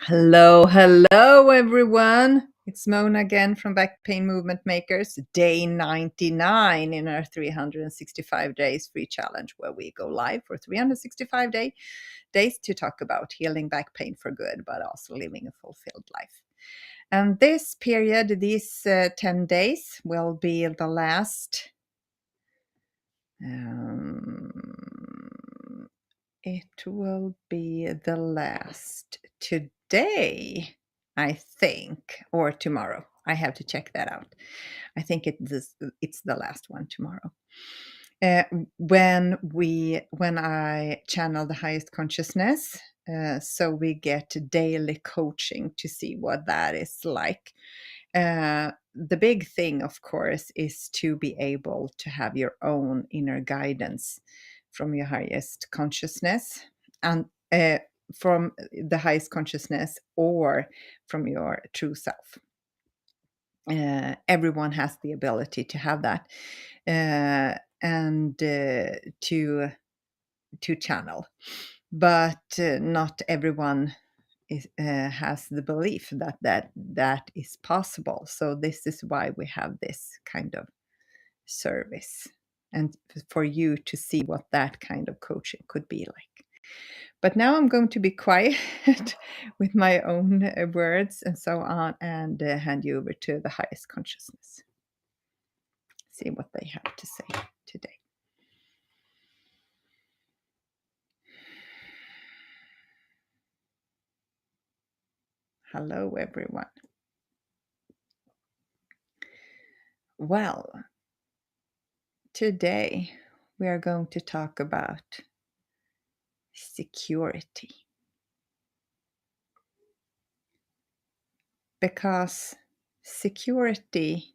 Hello, everyone. It's Mona again from Back Pain Movement Makers, day 99 in our 365 days free challenge, where we go live for 365 days to talk about healing back pain for good, but also living a fulfilled life. And this period, these 10 days, will be the last. It will be the last today, I think, or tomorrow. I have to check that out. I think it's the last one tomorrow. When I channel the highest consciousness, so we get daily coaching to see what that is like. The big thing, of course, is to be able to have your own inner guidance from your highest consciousness, and from the highest consciousness or from your true self. Everyone has the ability to have that, and to channel, but not everyone has the belief that is possible. So this is why we have this kind of service, and for you to see what that kind of coaching could be like. But now I'm going to be quiet with my own words and so on, and hand you over to the highest consciousness. See what they have to say today. Hello, everyone. Well, today we are going to talk about security. Because security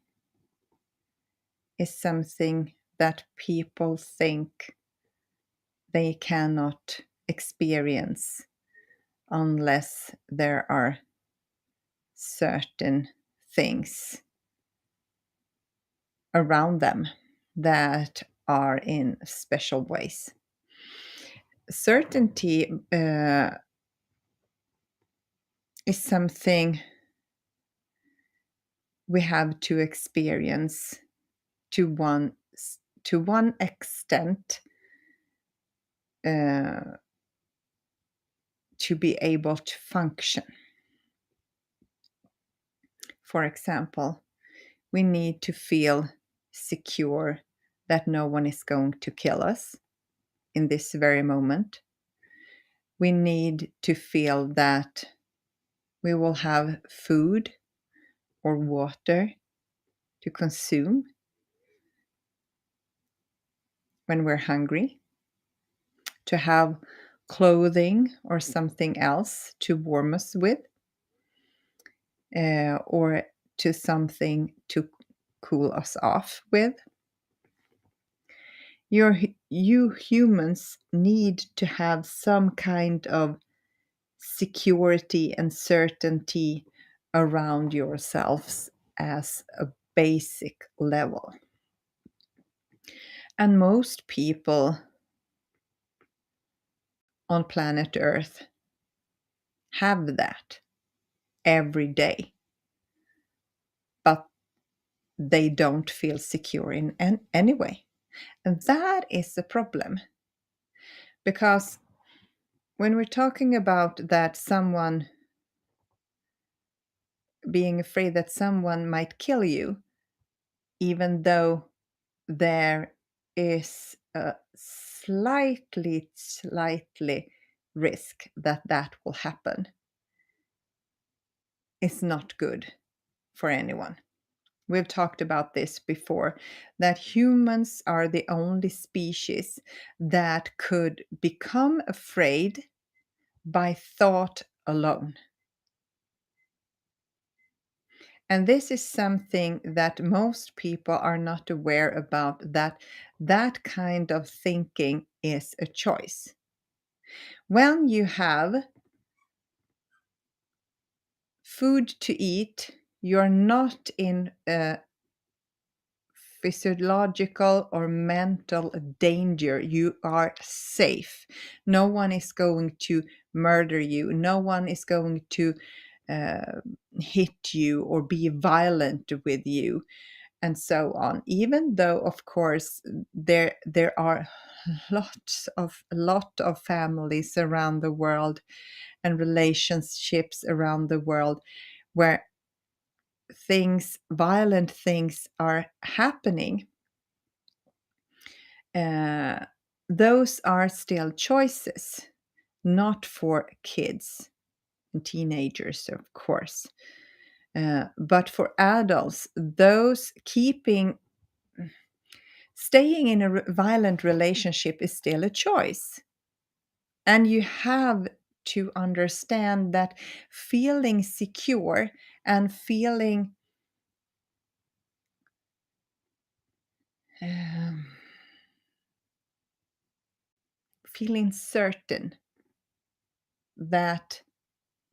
is something that people think they cannot experience unless there are certain things around them that are in special ways. Certainty is something we have to experience to one extent, to be able to function. For example, we need to feel secure that no one is going to kill us in this very moment. We need to feel that we will have food or water to consume when we're hungry, to have clothing or something else to warm us with, or to something to cool us off with. You humans need to have some kind of security and certainty around yourselves as a basic level. And most people on planet Earth have that every day, but they don't feel secure in any way. And that is the problem. Because when we're talking about that, someone being afraid that someone might kill you, even though there is a slightly risk that that will happen, is not good for anyone. We've talked about this before, that humans are the only species that could become afraid by thought alone. And this is something that most people are not aware about, that kind of thinking is a choice. When you have food to eat, you're not in physiological or mental danger, you are safe. No one is going to murder you. No one is going to uh, hit you or be violent with you, and so on. Even though, of course, there are a lot of families around the world and relationships around the world where violent things are happening. uh, those are still choices, not for kids and teenagers, of course. But for adults, those staying in a violent relationship is still a choice. And you have to understand that feeling secure and um, feeling certain that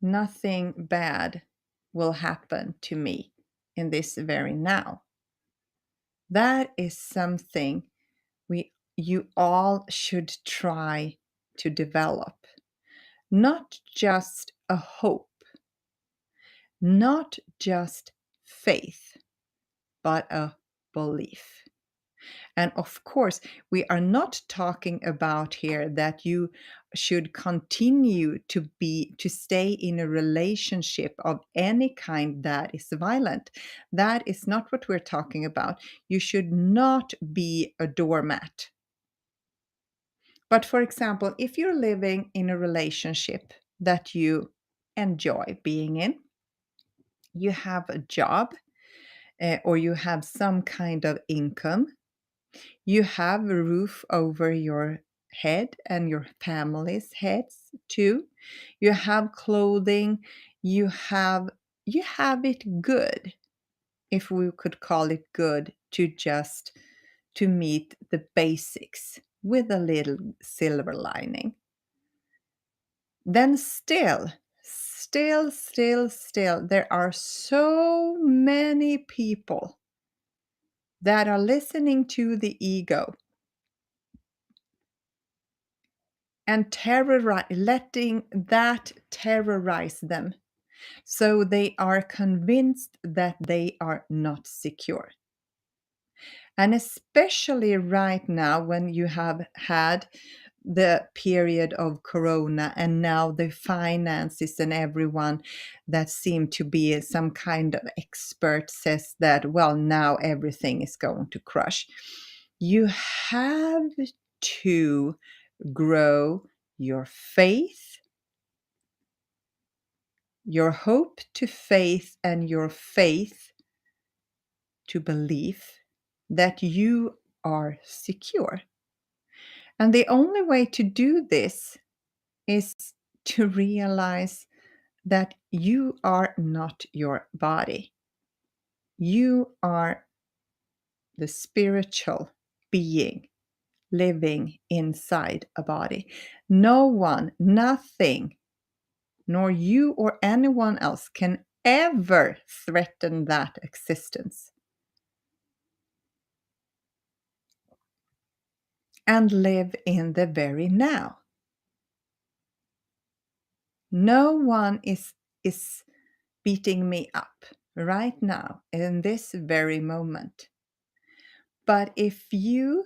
nothing bad will happen to me in this very now. That is something you all should try to develop. Not just a hope, not just faith, but a belief. And of course, we are not talking about here that you should continue to stay in a relationship of any kind that is violent. That is not what we're talking about. You should not be a doormat. But for example, if you're living in a relationship that you enjoy being in, you have a job, or you have some kind of income, you have a roof over your head and your family's heads too. You have clothing, you have it good, if we could call it good, to meet the basics with a little silver lining. Then still, there are so many people that are listening to the ego and letting that terrorize them. So they are convinced that they are not secure. And especially right now, when you have had the period of corona and now the finances, and everyone that seem to be some kind of expert says that, well, now everything is going to crush. You have to grow your faith, your hope to faith, and your faith to belief that you are secure. And the only way to do this is to realize that you are not your body. You are the spiritual being living inside a body. No one, nothing, nor you or anyone else can ever threaten that existence. And live in the very now. No one is beating me up right now in this very moment. But if you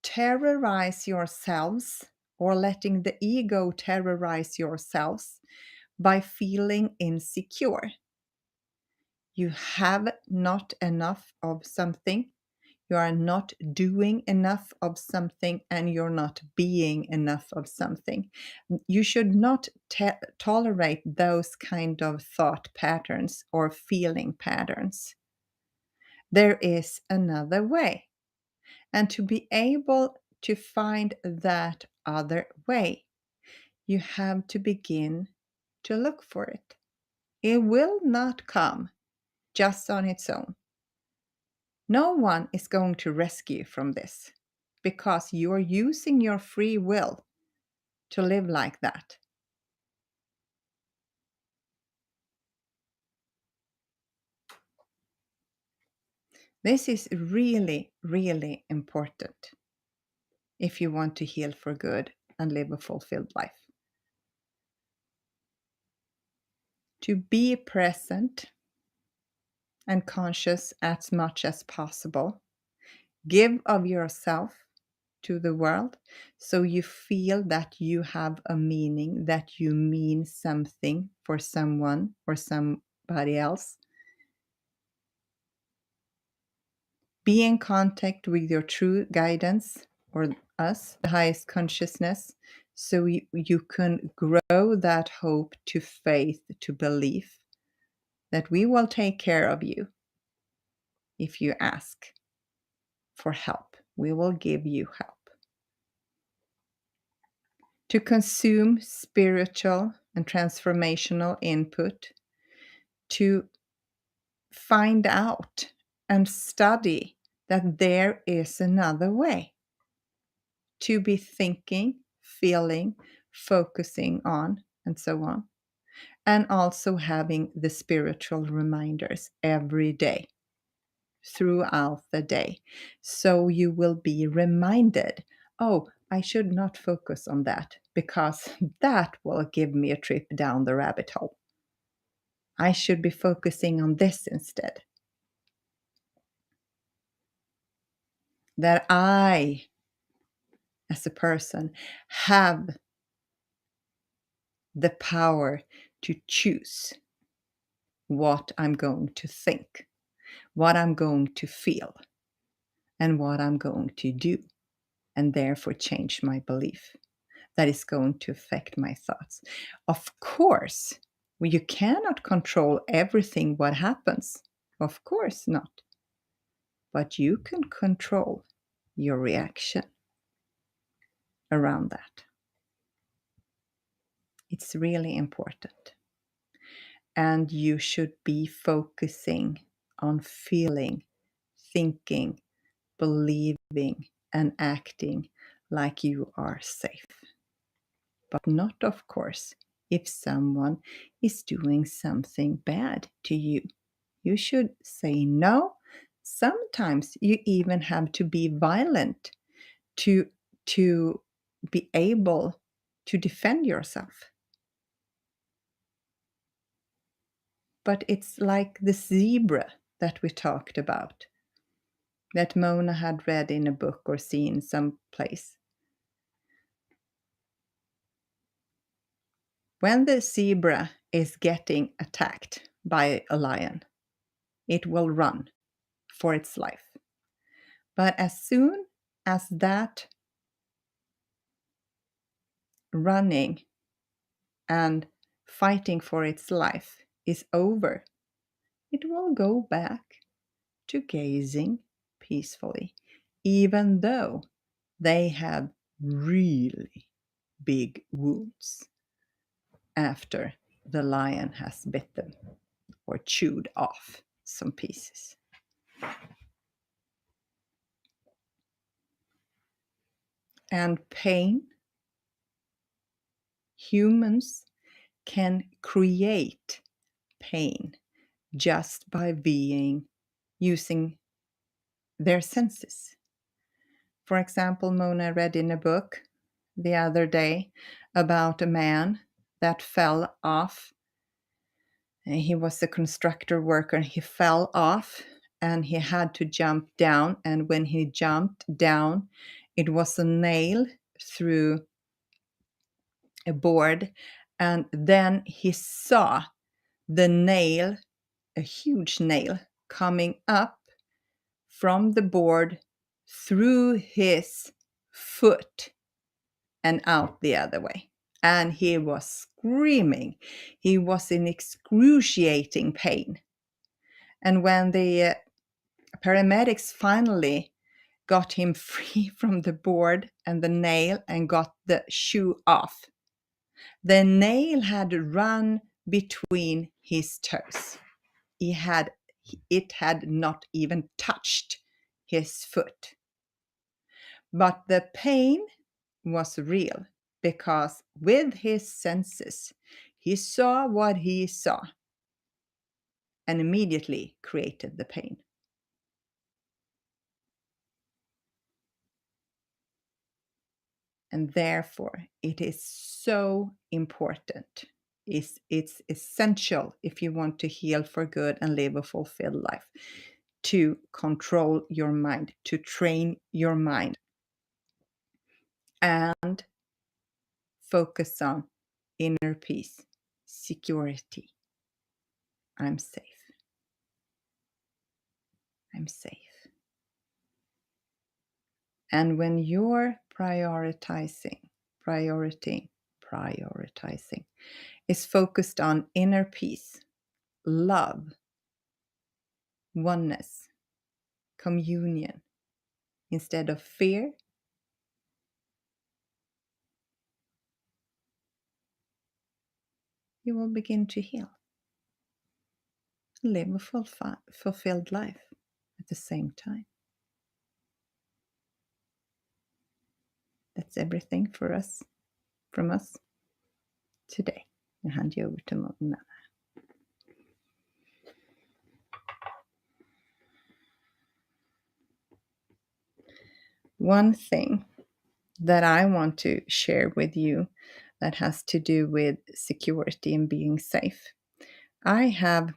terrorize yourselves, or letting the ego terrorize yourselves by feeling insecure, you have not enough of something, you are not doing enough of something, and you're not being enough of something. You should not tolerate those kind of thought patterns or feeling patterns. There is another way. And to be able to find that other way, you have to begin to look for it. It will not come just on its own. No one is going to rescue from this, because you're using your free will to live like that. This is really, really important if you want to heal for good and live a fulfilled life. To be present and conscious as much as possible. Give of yourself to the world so you feel that you have a meaning, that you mean something for someone or somebody else. Be in contact with your true guidance, or us, the highest consciousness, so you can grow that hope to faith, to belief that we will take care of you. If you ask for help, we will give you help. To consume spiritual and transformational input, to find out and study that there is another way, to be thinking, feeling, focusing on, and so on, and also having the spiritual reminders every day throughout the day. So you will be reminded, oh, I should not focus on that because that will give me a trip down the rabbit hole. I should be focusing on this instead. That I, as a person, have the power to choose what I'm going to think, what I'm going to feel, and what I'm going to do, and therefore change my belief. That is going to affect my thoughts. Of course, you cannot control everything what happens. Of course not. But you can control your reaction around that. It's really important. And you should be focusing on feeling, thinking, believing, and acting like you are safe. But not, of course, if someone is doing something bad to you. You should say no. Sometimes you even have to be violent to be able to defend yourself. But it's like the zebra that we talked about, that Mona had read in a book or seen someplace. When the zebra is getting attacked by a lion, it will run for its life. But as soon as that running and fighting for its life is over, it will go back to gazing peacefully, even though they have really big wounds after the lion has bit them or chewed off some pieces. And pain, humans can create pain just by using their senses. For example, Mona read in a book the other day about a man that fell off. He was a constructor worker. He fell off and he had to jump down. And when he jumped down, it was a nail through a board. And then he saw the nail, a huge nail, coming up from the board through his foot and out the other way. And he was screaming. He was in excruciating pain. And when the paramedics finally got him free from the board and the nail and got the shoe off, the nail had run between his toes. It had not even touched his foot. But the pain was real because with his senses, he saw what he saw and immediately created the pain. And therefore, it is so important. It's essential if you want to heal for good and live a fulfilled life to control your mind, to train your mind, and focus on inner peace, security. I'm safe. I'm safe. And when you're prioritizing is focused on inner peace, love, oneness, communion, instead of fear, you will begin to heal, live a fulfilled life at the same time. That's everything for us, from us today. I hand you over to Mona. One thing that I want to share with you that has to do with security and being safe. I have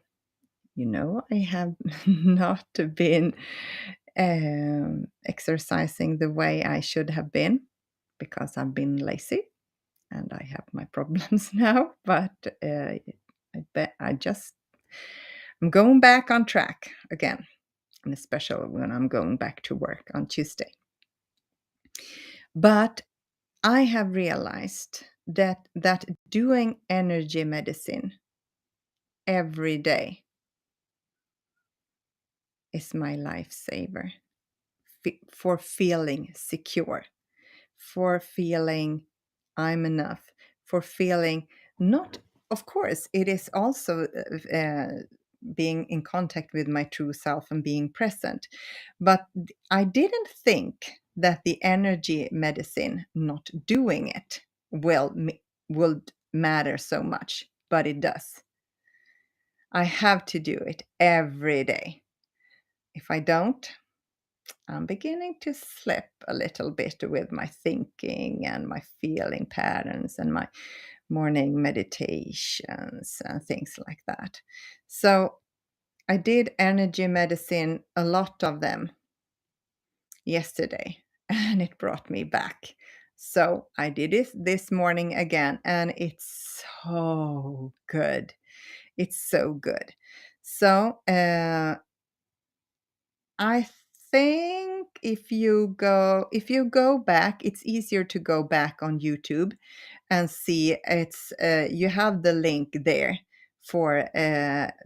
not been exercising the way I should have been because I've been lazy and I have my problems now. But I'm going back on track again, and especially when I'm going back to work on Tuesday. But I have realized that doing energy medicine every day is my lifesaver for feeling secure, for feeling I'm enough, for feeling not, of course, it is also being in contact with my true self and being present. But I didn't think that the energy medicine, not doing it, would matter so much, but it does. I have to do it every day. If I don't, I'm beginning to slip a little bit with my thinking and my feeling patterns and my morning meditations and things like that. So I did energy medicine, a lot of them, yesterday, and it brought me back. So I did it this morning again, and it's so good. It's so good. So I think if you go back, it's easier to go back on YouTube and see. It's you have the link there for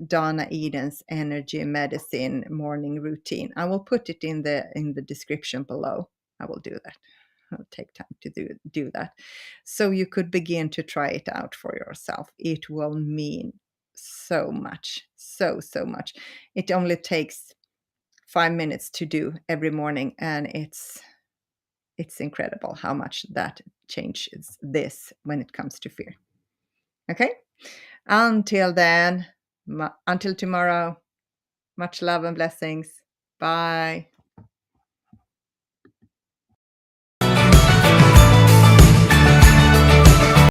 Donna Eden's energy medicine morning routine. I will put it in the description below. I will do that. I'll take time to do that. So you could begin to try it out for yourself. It will mean so much. So much. It only takes 5 minutes to do every morning, and it's incredible how much that changes this when it comes to fear. Okay, until then, until tomorrow, much love and blessings. Bye.